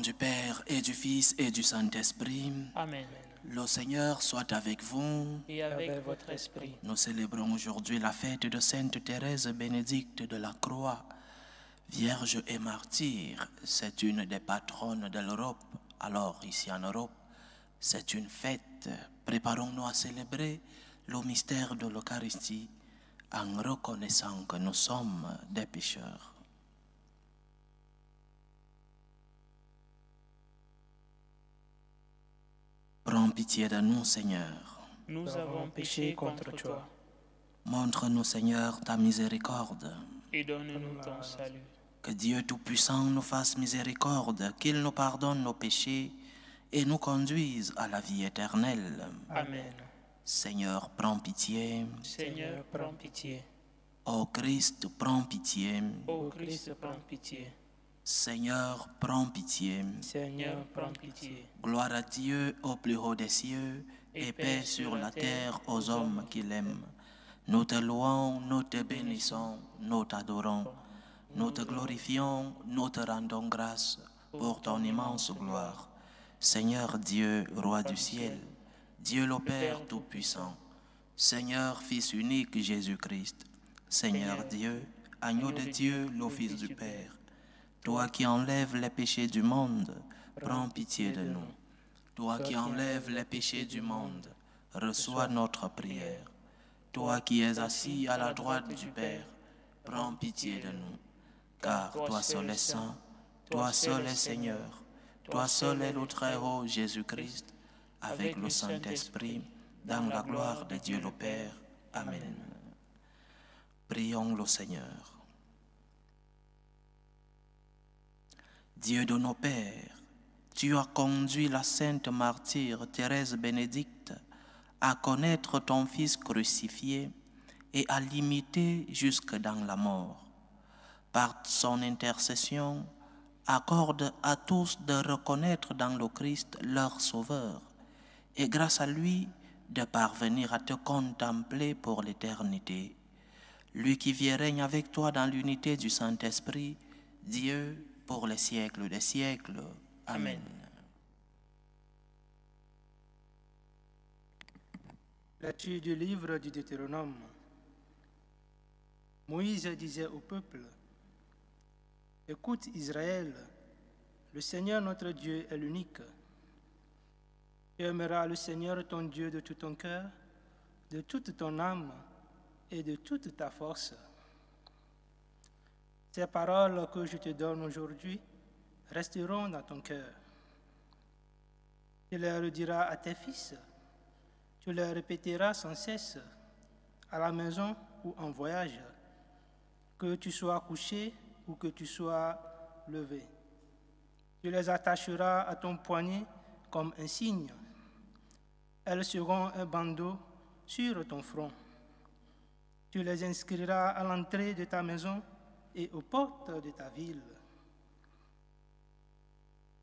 du Père et du Fils et du Saint-Esprit. Amen. Le Seigneur soit avec vous. Et avec votre esprit. Nous célébrons aujourd'hui la fête de Sainte Thérèse Bénédicte de la Croix. Vierge et martyre, c'est une des patronnes de l'Europe. Alors, ici en Europe, c'est une fête. Préparons-nous à célébrer le mystère de l'Eucharistie en reconnaissant que nous sommes des pécheurs. Prends pitié de nous, Seigneur. Nous avons péché contre toi. Montre-nous, Seigneur, ta miséricorde. Et donne-nous ton salut. Que Dieu Tout-Puissant nous fasse miséricorde, qu'il nous pardonne nos péchés et nous conduise à la vie éternelle. Amen. Seigneur, prends pitié. Seigneur, prends pitié. Ô Christ, prends pitié. Ô Christ, prends pitié. Seigneur, prends pitié. Seigneur, prends pitié. Gloire à Dieu au plus haut des cieux et paix sur la terre aux hommes qui l'aiment. Nous te louons, nous te bénissons, nous t'adorons. Nous te glorifions, nous te rendons grâce pour ton immense gloire. Seigneur Dieu, Roi du ciel, Dieu le Père Tout-Puissant, Seigneur Fils unique Jésus-Christ, Seigneur Dieu, Agneau de Dieu, le Fils du Père, toi qui enlèves les péchés du monde, prends pitié de nous. Toi qui enlèves les péchés du monde, reçois notre prière. Toi qui es assis à la droite du Père, prends pitié de nous. Car toi seul es saint, toi seul es Seigneur, toi seul es le Très-Haut Jésus-Christ, avec le Saint-Esprit, dans la gloire de Dieu le Père. Amen. Prions le Seigneur. Dieu de nos pères, tu as conduit la sainte martyre Thérèse Bénédicte à connaître ton Fils crucifié et à l'imiter jusque dans la mort. Par son intercession, accorde à tous de reconnaître dans le Christ leur Sauveur et grâce à lui de parvenir à te contempler pour l'éternité. Lui qui vit et règne avec toi dans l'unité du Saint-Esprit, Dieu, pour les siècles des siècles. Amen. Lecture du livre du Deutéronome. Moïse disait au peuple: Écoute Israël, le Seigneur notre Dieu est l'unique. Tu aimeras le Seigneur ton Dieu de tout ton cœur, de toute ton âme et de toute ta force. Ces paroles que je te donne aujourd'hui resteront dans ton cœur. Tu les diras à tes fils, tu les répéteras sans cesse, à la maison ou en voyage, que tu sois couché ou que tu sois levé. Tu les attacheras à ton poignet comme un signe. Elles seront un bandeau sur ton front. Tu les inscriras à l'entrée de ta maison et aux portes de ta ville.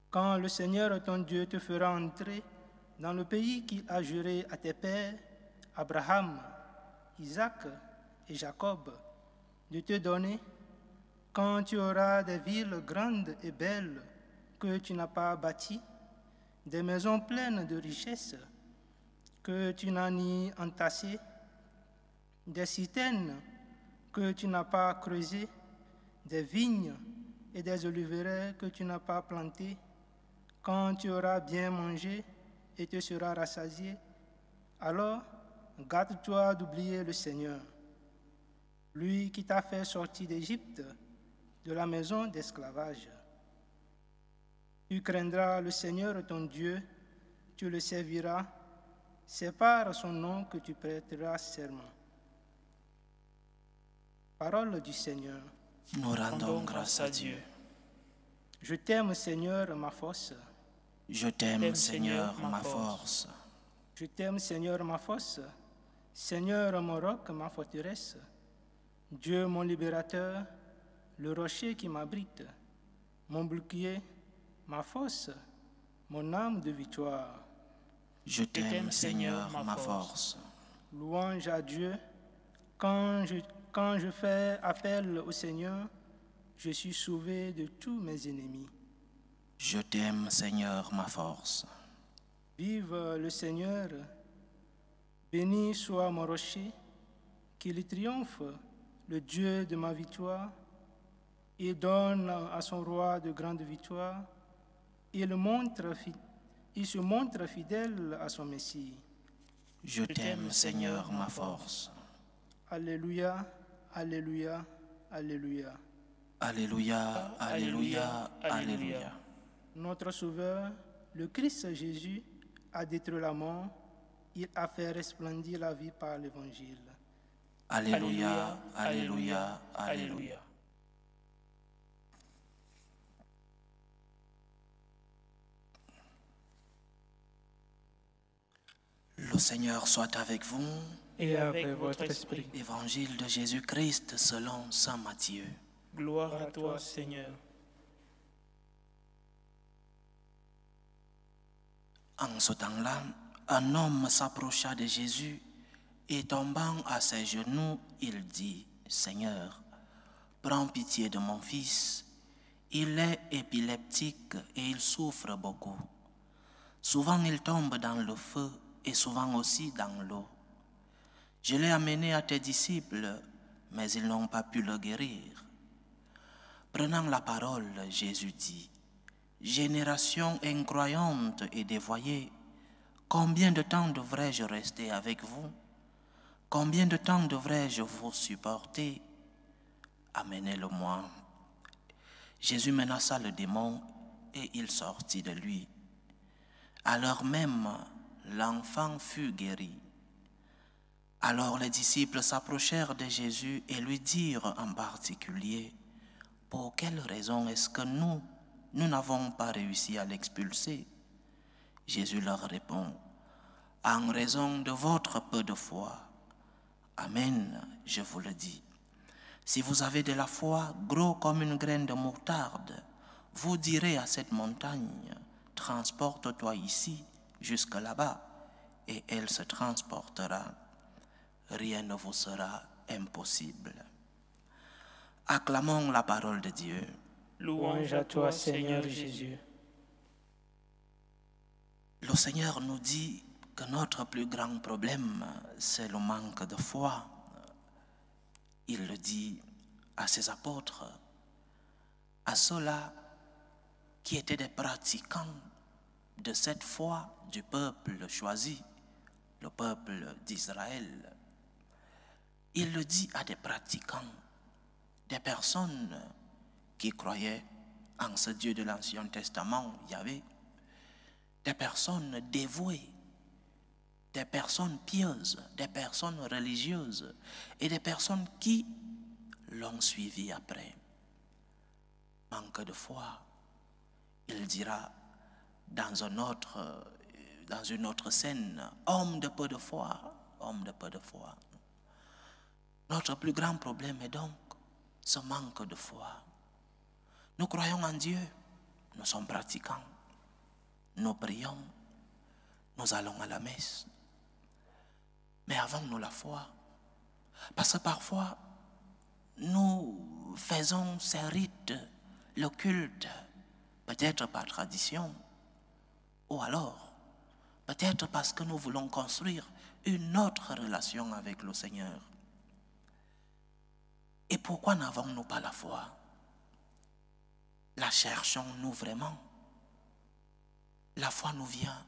Quand le Seigneur ton Dieu te fera entrer dans le pays qu'il a juré à tes pères, Abraham, Isaac et Jacob, de te donner, quand tu auras des villes grandes et belles que tu n'as pas bâties, des maisons pleines de richesses que tu n'as ni entassées, des citernes que tu n'as pas creusées, des vignes et des oliveraies que tu n'as pas plantées, quand tu auras bien mangé et te seras rassasié, alors garde-toi d'oublier le Seigneur, lui qui t'a fait sortir d'Égypte, de la maison d'esclavage. Tu craindras le Seigneur ton Dieu, tu le serviras, c'est par son nom que tu prêteras serment. Parole du Seigneur. Nous rendons grâce à Dieu. Je t'aime, Seigneur, ma force. Je t'aime, Seigneur, ma force. Je t'aime, Seigneur, ma force. Seigneur, mon roc, ma forteresse. Dieu, mon libérateur, le rocher qui m'abrite, mon bouclier, ma force, mon âme de victoire. Je t'aime, Seigneur, ma force. Louange à Dieu. Quand je fais appel au Seigneur, je suis sauvé de tous mes ennemis. Je t'aime, Seigneur, ma force. Vive le Seigneur, béni soit mon rocher, qu'il triomphe, le Dieu de ma victoire, et donne à son roi de grandes victoires. Il se montre fidèle à son Messie. Je t'aime, Seigneur, ma force. Alléluia, alléluia, alléluia. Alléluia, alléluia, alléluia. Notre Sauveur, le Christ Jésus, a détruit la mort. Il a fait resplendir la vie par l'Évangile. Alléluia, alléluia, alléluia. Le Seigneur soit avec vous. Et avec votre esprit. Évangile de Jésus-Christ selon saint Matthieu. Gloire à toi, Seigneur. En ce temps-là, un homme s'approcha de Jésus et tombant à ses genoux, il dit, « Seigneur, prends pitié de mon fils. Il est épileptique et il souffre beaucoup. Souvent il tombe dans le feu et souvent aussi dans l'eau. Je l'ai amené à tes disciples, mais ils n'ont pas pu le guérir. » Prenant la parole, Jésus dit, « Génération incroyante et dévoyée, combien de temps devrais-je rester avec vous? Combien de temps devrais-je vous supporter? Amenez-le-moi. » Jésus menaça le démon et il sortit de lui. À l'heure même, l'enfant fut guéri. Alors les disciples s'approchèrent de Jésus et lui dirent en particulier, « Pour quelle raison est-ce que nous n'avons pas réussi à l'expulser? » Jésus leur répond, « En raison de votre peu de foi. Amen, je vous le dis. Si vous avez de la foi gros comme une graine de moutarde, vous direz à cette montagne, « Transporte-toi ici jusque là-bas, » et elle se transportera. Rien ne vous sera impossible. Acclamons la parole de Dieu. Louange à toi, Seigneur Jésus. Le Seigneur nous dit que notre plus grand problème, c'est le manque de foi. Il le dit à ses apôtres, à ceux-là qui étaient des pratiquants de cette foi du peuple choisi, le peuple d'Israël. Il le dit à des pratiquants, des personnes qui croyaient en ce Dieu de l'Ancien Testament, Yahvé, des personnes dévouées, des personnes pieuses, des personnes religieuses et des personnes qui l'ont suivi après. Manque de foi, il dira dans une autre scène, homme de peu de foi, homme de peu de foi. Notre plus grand problème est donc ce manque de foi. Nous croyons en Dieu, nous sommes pratiquants, nous prions, nous allons à la messe. Mais avons-nous la foi? Parce que parfois, nous faisons ces rites, le culte, peut-être par tradition, ou alors, peut-être parce que nous voulons construire une autre relation avec le Seigneur. Et pourquoi n'avons-nous pas la foi? La cherchons-nous vraiment? La foi nous vient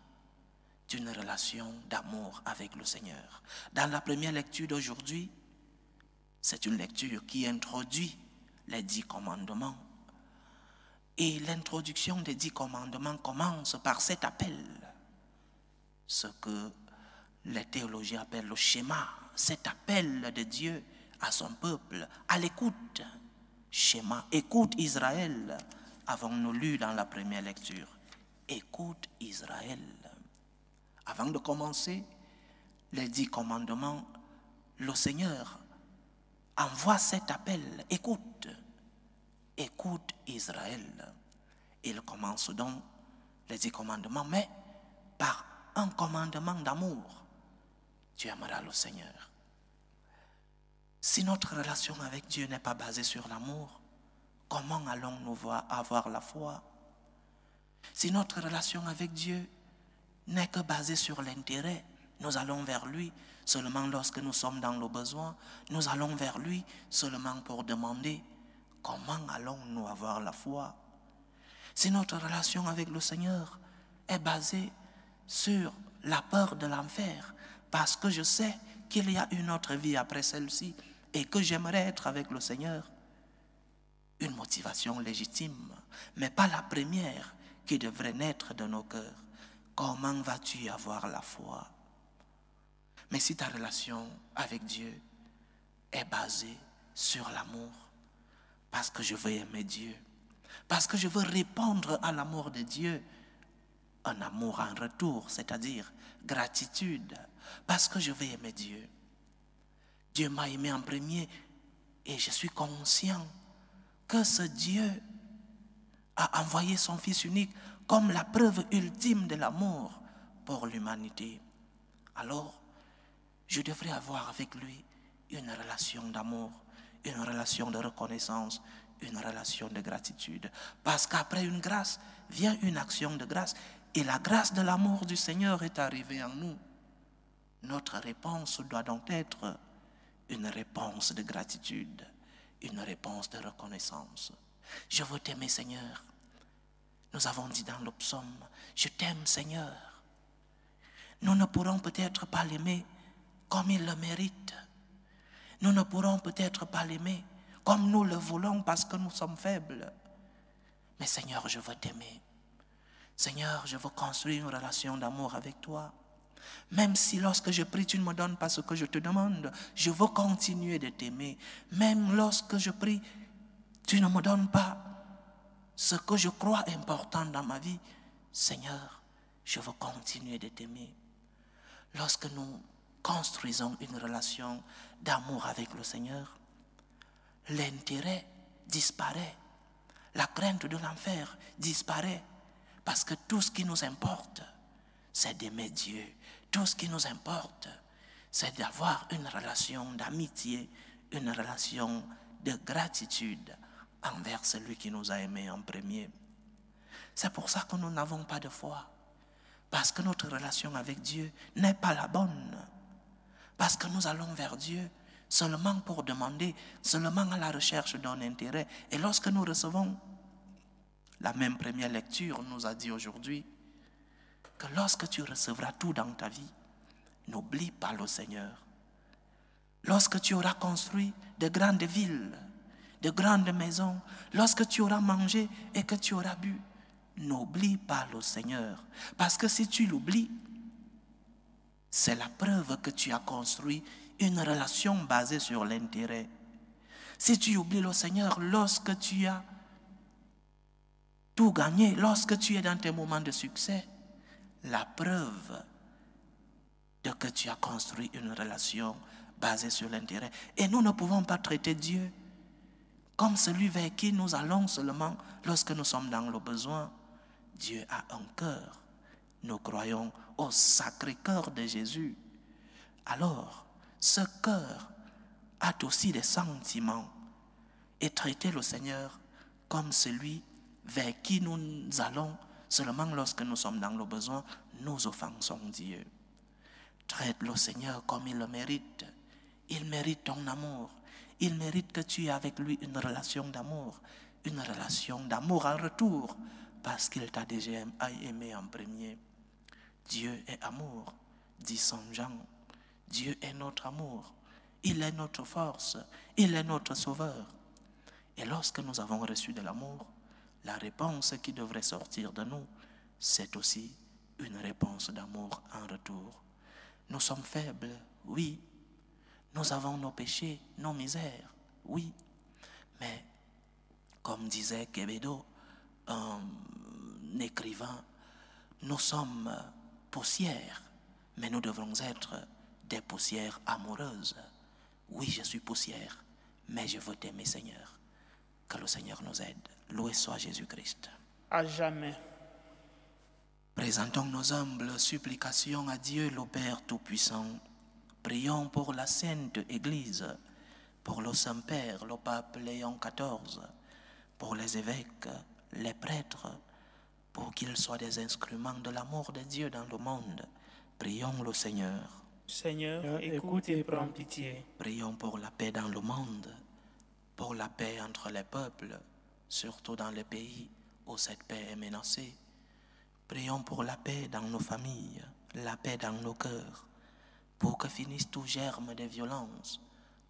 d'une relation d'amour avec le Seigneur. Dans la première lecture d'aujourd'hui, c'est une lecture qui introduit les 10 commandements. Et l'introduction des 10 commandements commence par cet appel, ce que les théologiens appellent le schéma, cet appel de Dieu à son peuple, à l'écoute. Schéma, écoute Israël, avons-nous lu dans la première lecture. Écoute Israël. Avant de commencer les 10 commandements, le Seigneur envoie cet appel. Écoute, écoute Israël. Il commence donc les 10 commandements, mais par un commandement d'amour. Tu aimeras le Seigneur. Si notre relation avec Dieu n'est pas basée sur l'amour, comment allons-nous avoir la foi? Si notre relation avec Dieu n'est que basée sur l'intérêt, nous allons vers lui seulement lorsque nous sommes dans le besoin. Nous allons vers lui seulement pour demander comment allons-nous avoir la foi. Si notre relation avec le Seigneur est basée sur la peur de l'enfer, parce que je sais qu'il y a une autre vie après celle-ci et que j'aimerais être avec le Seigneur, une motivation légitime, mais pas la première qui devrait naître de nos cœurs. Comment vas-tu avoir la foi? Mais si ta relation avec Dieu est basée sur l'amour, parce que je veux aimer Dieu, parce que je veux répondre à l'amour de Dieu, un amour en retour, c'est-à-dire gratitude, parce que je veux aimer Dieu. Dieu m'a aimé en premier et je suis conscient que ce Dieu a envoyé son Fils unique comme la preuve ultime de l'amour pour l'humanité. Alors, je devrais avoir avec lui une relation d'amour, une relation de reconnaissance, une relation de gratitude. Parce qu'après une grâce, vient une action de grâce. Et la grâce de l'amour du Seigneur est arrivée en nous. Notre réponse doit donc être une réponse de gratitude, une réponse de reconnaissance. Je veux t'aimer, Seigneur. Nous avons dit dans le psaume, je t'aime, Seigneur. Nous ne pourrons peut-être pas l'aimer comme il le mérite. Nous ne pourrons peut-être pas l'aimer comme nous le voulons parce que nous sommes faibles. Mais Seigneur, je veux t'aimer. Seigneur, je veux construire une relation d'amour avec toi. Même si lorsque je prie, tu ne me donnes pas ce que je te demande, je veux continuer de t'aimer. Même lorsque je prie, tu ne me donnes pas ce que je crois important dans ma vie. Seigneur, je veux continuer de t'aimer. Lorsque nous construisons une relation d'amour avec le Seigneur, l'intérêt disparaît, la crainte de l'enfer disparaît, parce que tout ce qui nous importe, c'est d'aimer Dieu. Tout ce qui nous importe, c'est d'avoir une relation d'amitié, une relation de gratitude envers celui qui nous a aimés en premier. C'est pour ça que nous n'avons pas de foi, parce que notre relation avec Dieu n'est pas la bonne, parce que nous allons vers Dieu seulement pour demander, seulement à la recherche d'un intérêt. Et lorsque nous recevons, la même première lecture nous a dit aujourd'hui, que lorsque tu recevras tout dans ta vie, n'oublie pas le Seigneur. Lorsque tu auras construit de grandes villes, de grandes maisons, lorsque tu auras mangé et que tu auras bu, n'oublie pas le Seigneur. Parce que si tu l'oublies, c'est la preuve que tu as construit une relation basée sur l'intérêt. Si tu oublies le Seigneur lorsque tu as tout gagné, lorsque tu es dans tes moments de succès, la preuve de que tu as construit une relation basée sur l'intérêt. Et nous ne pouvons pas traiter Dieu comme celui vers qui nous allons seulement lorsque nous sommes dans le besoin. Dieu a un cœur. Nous croyons au Sacré-Cœur de Jésus. Alors, ce cœur a aussi des sentiments. Et traiter le Seigneur comme celui vers qui nous allons seulement lorsque nous sommes dans le besoin, nous offensons Dieu. Traite le Seigneur comme il le mérite. Il mérite ton amour. Il mérite que tu aies avec lui une relation d'amour en retour, parce qu'il t'a déjà aimé en premier. Dieu est amour, dit Saint Jean. Dieu est notre amour. Il est notre force. Il est notre sauveur. Et lorsque nous avons reçu de l'amour, la réponse qui devrait sortir de nous, c'est aussi une réponse d'amour en retour. Nous sommes faibles, oui. Nous avons nos péchés, nos misères, oui. Mais, comme disait Quevedo, un écrivain, nous sommes poussières, mais nous devrons être des poussières amoureuses. Oui, je suis poussière, mais je veux t'aimer, Seigneur. Que le Seigneur nous aide. Loué soit Jésus-Christ. À jamais. Présentons nos humbles supplications à Dieu le Père Tout-Puissant. Prions pour la Sainte Église, pour le Saint-Père, le Pape Léon XIV, pour les évêques, les prêtres, pour qu'ils soient des instruments de l'amour de Dieu dans le monde. Prions le Seigneur. Seigneur, écoute et prends pitié. Prions pour la paix dans le monde, pour la paix entre les peuples, surtout dans les pays où cette paix est menacée. Prions pour la paix dans nos familles, la paix dans nos cœurs, pour que finisse tout germe de violence,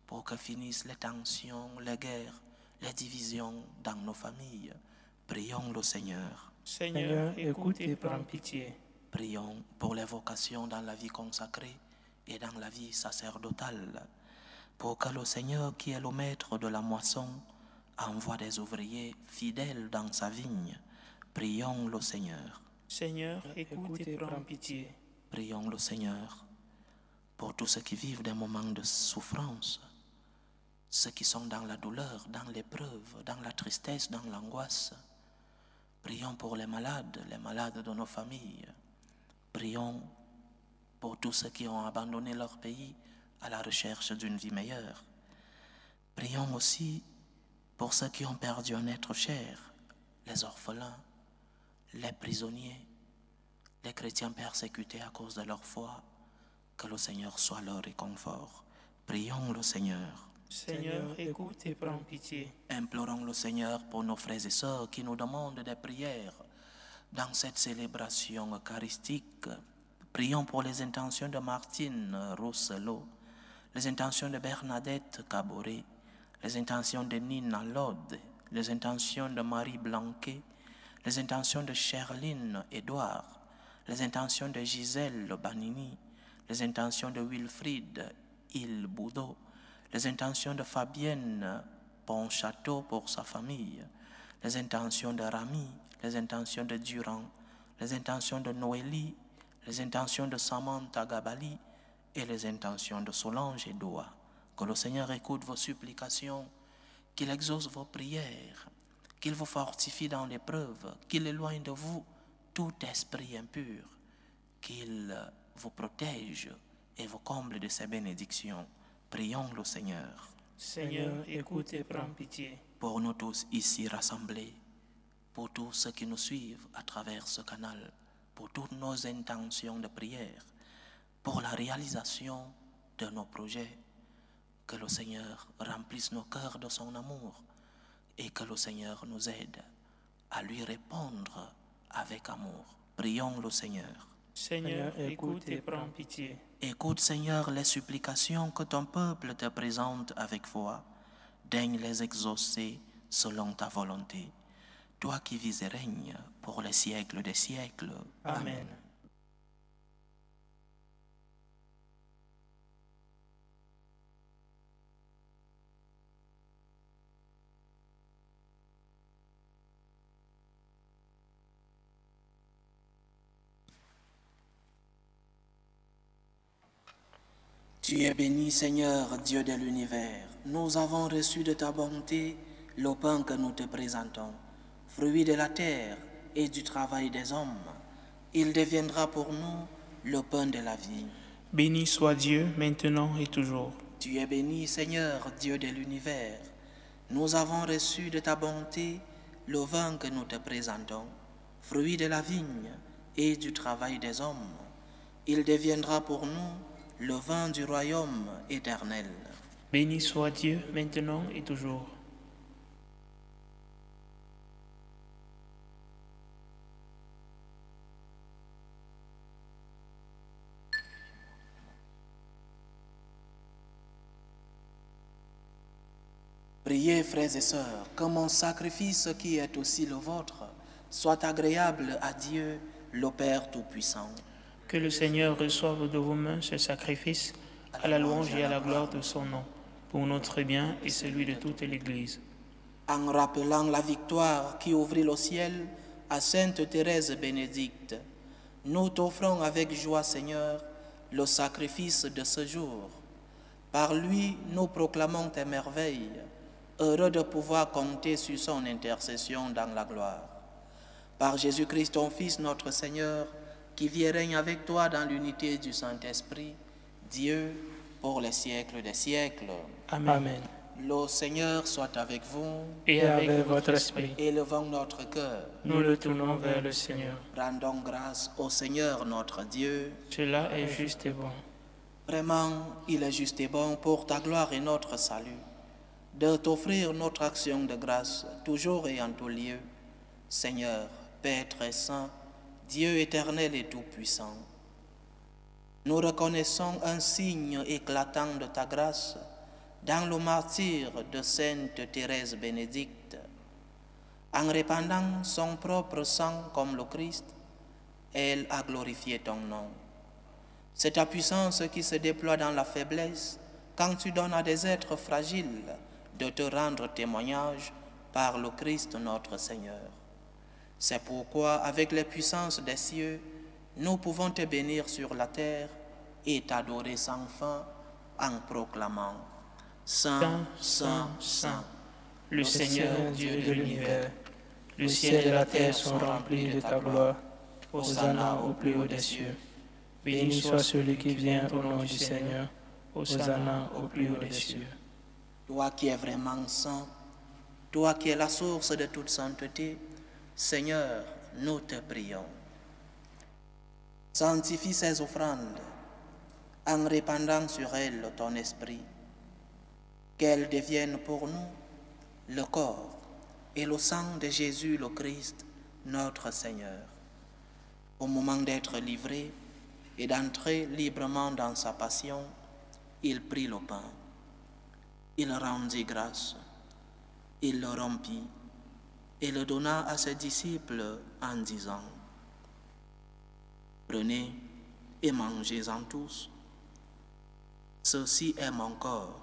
pour que finissent les tensions, les guerres, les divisions dans nos familles. Prions le Seigneur. Seigneur, écoute et prends pitié. Prions pour les vocations dans la vie consacrée et dans la vie sacerdotale, pour que le Seigneur, qui est le maître de la moisson, envoie des ouvriers fidèles dans sa vigne. Prions le Seigneur. Seigneur, écoute et prends pitié. Prions le Seigneur pour tous ceux qui vivent des moments de souffrance, ceux qui sont dans la douleur, dans l'épreuve, dans la tristesse, dans l'angoisse. Prions pour les malades de nos familles. Prions pour tous ceux qui ont abandonné leur pays à la recherche d'une vie meilleure. Prions aussi pour ceux qui ont perdu un être cher, les orphelins, les prisonniers, les chrétiens persécutés à cause de leur foi. Que le Seigneur soit leur réconfort. Prions le Seigneur. Seigneur, écoute et prends pitié. Implorons le Seigneur pour nos frères et sœurs qui nous demandent des prières dans cette célébration eucharistique. Prions pour les intentions de Martine Rousselot, les intentions de Bernadette Caboret, les intentions de Nina Lode, les intentions de Marie Blanquet, les intentions de Cherline Édouard, les intentions de Gisèle Banini, les intentions de Wilfried Ilboudot, les intentions de Fabienne Ponchâteau pour sa famille, les intentions de Rami, les intentions de Durand, les intentions de Noélie, les intentions de Samantha Gabali et les intentions de Solange et Doa. Que le Seigneur écoute vos supplications, qu'il exauce vos prières, qu'il vous fortifie dans l'épreuve, qu'il éloigne de vous tout esprit impur, qu'il vous protège et vous comble de ses bénédictions. Prions le Seigneur. Seigneur, écoute et prends pitié. Pour nous tous ici rassemblés, pour tous ceux qui nous suivent à travers ce canal, pour toutes nos intentions de prière, pour la réalisation de nos projets, que le Seigneur remplisse nos cœurs de son amour et que le Seigneur nous aide à lui répondre avec amour. Prions le Seigneur. Seigneur, écoute et prends pitié. Écoute, Seigneur, les supplications que ton peuple te présente avec foi. Daigne les exaucer selon ta volonté. Toi qui vis et règnes pour les siècles des siècles. Amen. Tu es béni, Seigneur, Dieu de l'univers. Nous avons reçu de ta bonté le pain que nous te présentons, fruit de la terre et du travail des hommes. Il deviendra pour nous le pain de la vie. Béni soit Dieu, maintenant et toujours. Tu es béni, Seigneur, Dieu de l'univers. Nous avons reçu de ta bonté le vin que nous te présentons, fruit de la vigne et du travail des hommes. Il deviendra pour nous le vin du royaume éternel. Béni soit Dieu, maintenant et toujours. Priez, frères et sœurs, que mon sacrifice qui est aussi le vôtre soit agréable à Dieu, le Père Tout-Puissant. Que le Seigneur reçoive de vos mains ce sacrifice à la louange et à la gloire de son nom, pour notre bien et celui de toute l'Église. En rappelant la victoire qui ouvrit le ciel à Sainte Thérèse Bénédicte, nous t'offrons avec joie, Seigneur, le sacrifice de ce jour. Par lui, nous proclamons tes merveilles, heureux de pouvoir compter sur son intercession dans la gloire. Par Jésus-Christ, ton Fils, notre Seigneur, qui vit et règne avec toi dans l'unité du Saint-Esprit, Dieu, pour les siècles des siècles. Amen. Le Seigneur soit avec vous. Et avec votre esprit, Élevons notre cœur. nous le tournons vers le Seigneur. Rendons grâce au Seigneur notre Dieu. Cela est juste et bon. Vraiment, il est juste et bon pour ta gloire et notre salut, de t'offrir notre action de grâce, toujours et en tout lieu. Seigneur, Père très saint, Dieu éternel et tout-puissant, nous reconnaissons un signe éclatant de ta grâce dans le martyre de Sainte Thérèse Bénédicte. En répandant son propre sang comme le Christ, elle a glorifié ton nom. C'est ta puissance qui se déploie dans la faiblesse quand tu donnes à des êtres fragiles de te rendre témoignage par le Christ notre Seigneur. C'est pourquoi, avec les puissances des cieux, nous pouvons te bénir sur la terre et t'adorer sans fin en proclamant « Saint, Saint, Saint, le Seigneur Dieu de l'univers, le ciel et la terre sont remplis de ta gloire. Hosanna au plus haut des cieux. Béni soit celui qui vient au nom du Seigneur. Hosanna au plus haut des cieux. » Toi qui es vraiment saint, toi qui es la source de toute sainteté, Seigneur, nous te prions. Sanctifie ces offrandes en répandant sur elles ton esprit, qu'elles deviennent pour nous le corps et le sang de Jésus le Christ, notre Seigneur. Au moment d'être livré et d'entrer librement dans sa passion, il prit le pain, il rendit grâce, il le rompit et le donna à ses disciples en disant « Prenez et mangez-en tous. Ceci est mon corps,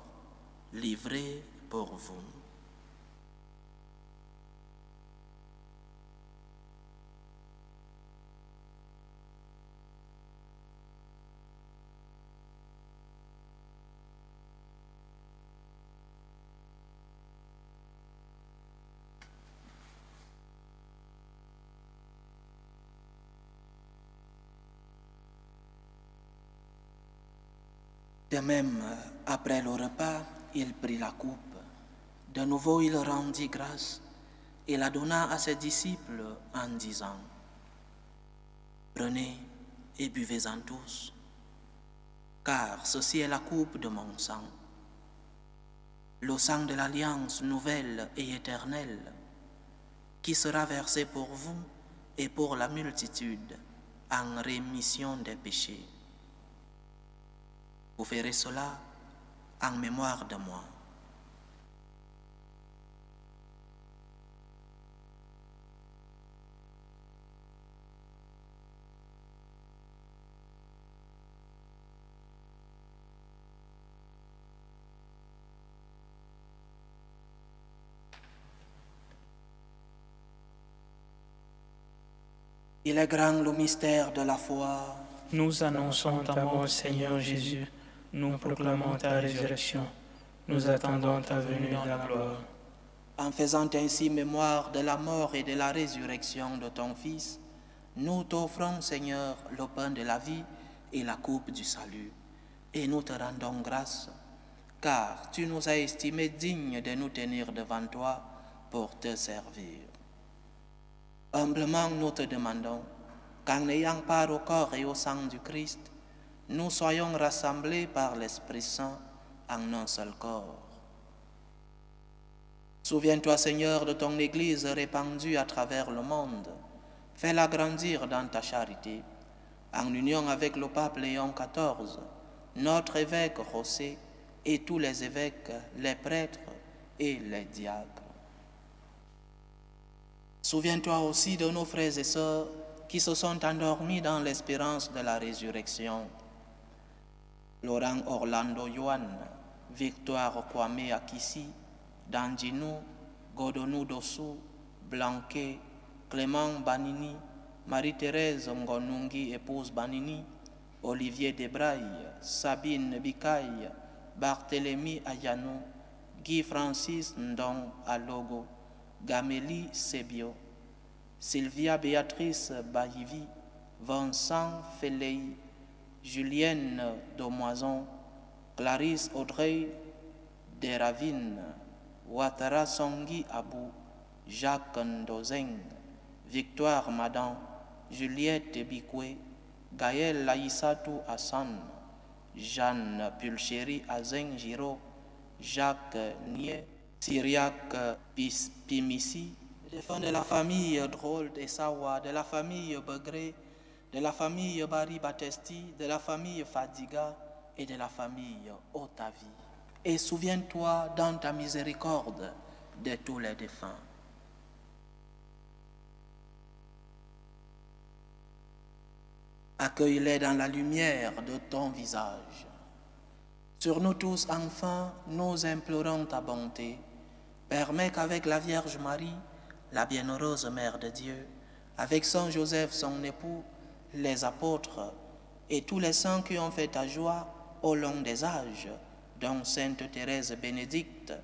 livré pour vous. » De même, après le repas, il prit la coupe. De nouveau, il rendit grâce et la donna à ses disciples en disant « Prenez et buvez-en tous, car ceci est la coupe de mon sang, le sang de l'alliance nouvelle et éternelle, qui sera versé pour vous et pour la multitude en rémission des péchés. Vous ferez cela en mémoire de moi. » Il est grand le mystère de la foi. Nous annonçons ta mort, Seigneur Jésus. Nous proclamons ta résurrection. Nous attendons ta venue dans la gloire. En faisant ainsi mémoire de la mort et de la résurrection de ton Fils, nous t'offrons, Seigneur, le pain de la vie et la coupe du salut. Et nous te rendons grâce, car tu nous as estimés dignes de nous tenir devant toi pour te servir. Humblement, nous te demandons qu'en ayant part au corps et au sang du Christ, nous soyons rassemblés par l'Esprit Saint en un seul corps. Souviens-toi, Seigneur, de ton Église répandue à travers le monde. Fais-la grandir dans ta charité, en union avec le pape Léon XIV, notre évêque José et tous les évêques, les prêtres et les diacres. Souviens-toi aussi de nos frères et sœurs qui se sont endormis dans l'espérance de la résurrection. Laurent Orlando Yohan, Victoire Kwame Akissi, Danjinou, Godonou Dossou, Blanquet, Clément Banini, Marie-Thérèse Ngonungi, épouse Banini, Olivier Debraille, Sabine Bikaï, Barthélemy Ayanou, Guy Francis Ndong Alogo, Gamélie Sebio, Sylvia Béatrice Bahivi, Vincent Felley, Julienne Daumoison, Clarisse Audrey, Deravine, Ouattara Songui Abou, Jacques Ndozeng, Victoire Madan, Juliette Bikwe, Gaël Laïsatou Hassan, Jeanne Pulchéry Azeng Giro, Jacques Nier, Syriac Pimissi, les défunts de la famille Drôle de Sawa, de la famille Begré, de la famille Bari Batesti, de la famille Fadiga et de la famille Otavi. Et souviens-toi dans ta miséricorde de tous les défunts. Accueille-les dans la lumière de ton visage. Sur nous tous, enfin, nous implorons ta bonté. Permets qu'avec la Vierge Marie, la bienheureuse Mère de Dieu, avec Saint Joseph, son époux, les apôtres et tous les saints qui ont fait ta joie au long des âges, dont Sainte Thérèse Bénédicte,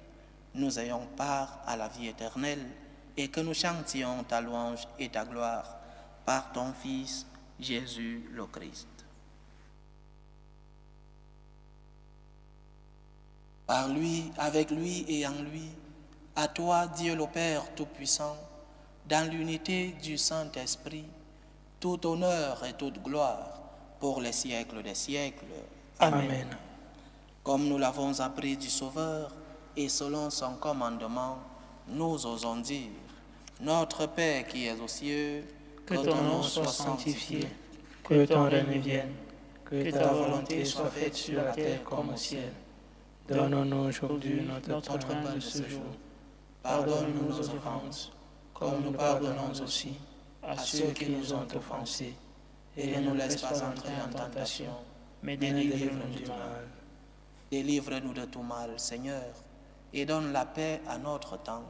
nous ayons part à la vie éternelle et que nous chantions ta louange et ta gloire par ton Fils, Jésus le Christ. Par lui, avec lui et en lui, à toi, Dieu le Père Tout-Puissant, dans l'unité du Saint-Esprit, tout honneur et toute gloire pour les siècles des siècles. Amen. Comme nous l'avons appris du Sauveur et selon son commandement, nous osons dire, Notre Père qui es aux cieux, que ton nom soit sanctifié, que ton règne vienne, que ta volonté soit faite sur la terre comme au ciel. Donne-nous aujourd'hui notre pain de ce jour. Pardonne-nous nos offenses, comme nous pardonnons aussi à ceux qui nous ont offensés. Et ne nous laisse pas entrer en tentation, mais délivre-nous du mal. Délivre-nous de tout mal, Seigneur, et donne la paix à notre temps.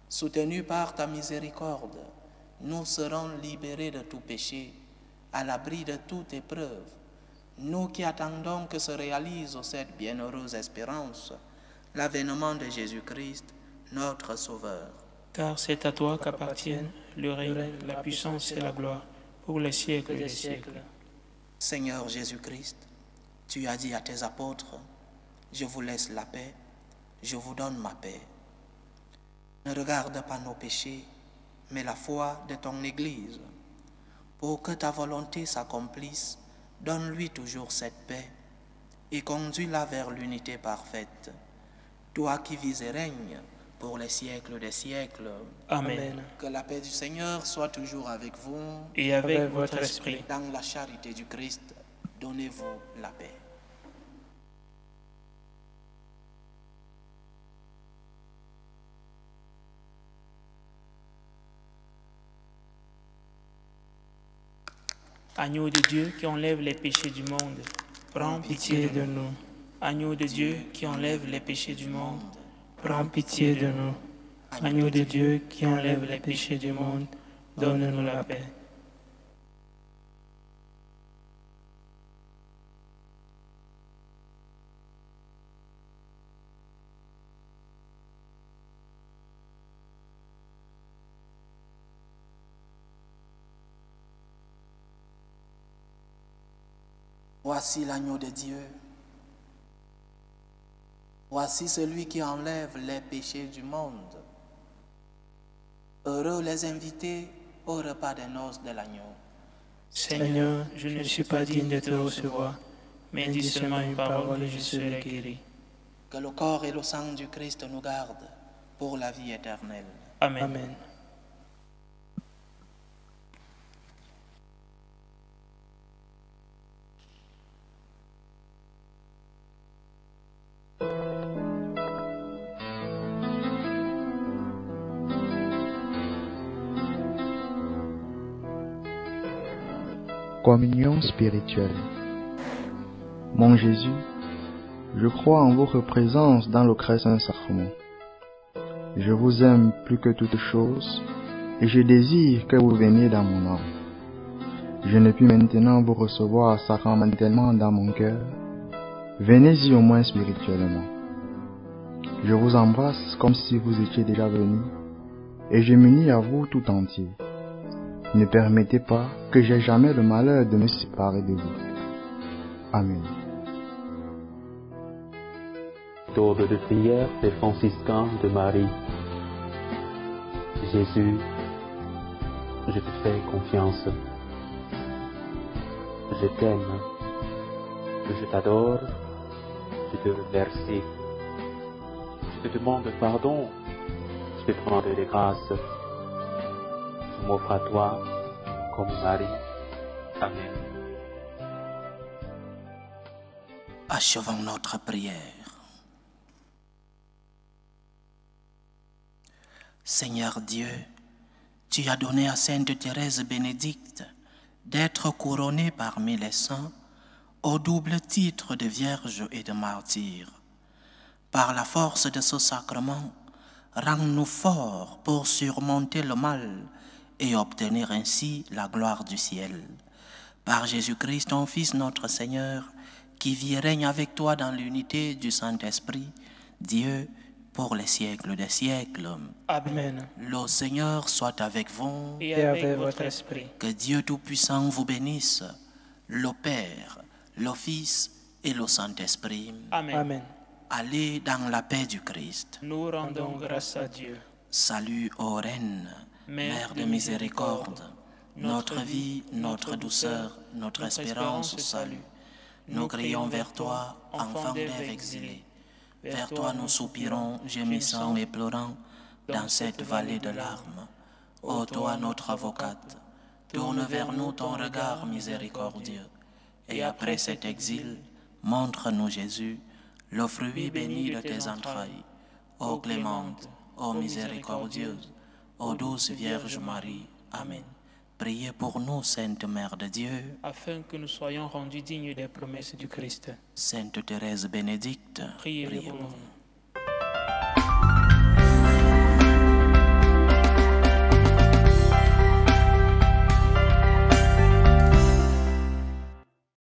Soutenus par ta miséricorde, nous serons libérés de tout péché, à l'abri de toute épreuve. Nous qui attendons que se réalise cette bienheureuse espérance, l'avènement de Jésus-Christ, notre Sauveur. Car c'est à toi qu'appartiennent le règne, la puissance et la gloire, pour les siècles des siècles. Seigneur Jésus-Christ, tu as dit à tes apôtres, je vous laisse la paix, je vous donne ma paix. Ne regarde pas nos péchés, mais la foi de ton Église. Pour que ta volonté s'accomplisse, donne-lui toujours cette paix et conduis-la vers l'unité parfaite. Toi qui vis et règnes pour les siècles des siècles. Amen. Que la paix du Seigneur soit toujours avec vous. Et avec votre esprit. Dans la charité du Christ, donnez-vous la paix. Agneau de Dieu qui enlève les péchés du monde, prends pitié de nous. Agneau de Dieu qui enlève les péchés du monde, prends pitié de nous. Agneau de Dieu qui enlève les péchés du monde, donne-nous la paix. Voici l'agneau de Dieu. Voici celui qui enlève les péchés du monde. Heureux les invités au repas des noces de l'agneau. Seigneur, je ne suis pas digne de te recevoir, mais dis seulement une parole et je serai guéri. Que le corps et le sang du Christ nous gardent pour la vie éternelle. Amen. Amen. Communion spirituelle. Mon Jésus, je crois en votre présence dans le très saint sacrement. Je vous aime plus que toute chose et je désire que vous veniez dans mon âme. Je ne puis maintenant vous recevoir sacramentellement dans mon cœur. Venez-y au moins spirituellement. Je vous embrasse comme si vous étiez déjà venu et je m'unis à vous tout entier. Ne permettez pas que j'aie jamais le malheur de me séparer de vous. Amen. Dôle de prière des franciscains de Marie. Jésus, je te fais confiance. Je t'aime. Je t'adore. Je te remercie. Je te demande pardon. Je te demande des grâces. Je m'offre à toi comme Marie. Amen. Achevons notre prière. Seigneur Dieu, tu as donné à Sainte Thérèse Bénédicte d'être couronnée parmi les saints au double titre de Vierge et de martyr. Par la force de ce sacrement, rends-nous forts pour surmonter le mal et obtenir ainsi la gloire du ciel. Par Jésus-Christ, ton Fils, notre Seigneur, qui vit et règne avec toi dans l'unité du Saint-Esprit, Dieu, pour les siècles des siècles. Amen. Le Seigneur soit avec vous. Et avec votre esprit. Que Dieu Tout-Puissant vous bénisse, le Père, le Fils et le Saint-Esprit. Amen. Amen. Allez dans la paix du Christ. Nous rendons grâce à Dieu. Salut ô Reine, Mère de miséricorde, notre vie, notre douceur, notre espérance au salut. Nous crions vers toi, enfant d'Ève exilé. Vers toi nous soupirons, gémissant et pleurant, dans cette vallée de larmes. Ô toi notre avocate, tourne vers nous ton regard miséricordieux. Et après cet exil, montre-nous Jésus, le fruit béni de tes entrailles. Ô clémente, ô miséricordieuse, ô douce Vierge Marie. Amen. Priez pour nous, Sainte Mère de Dieu, afin que nous soyons rendus dignes des promesses du Christ. Sainte Thérèse Bénédicte, Priez pour nous.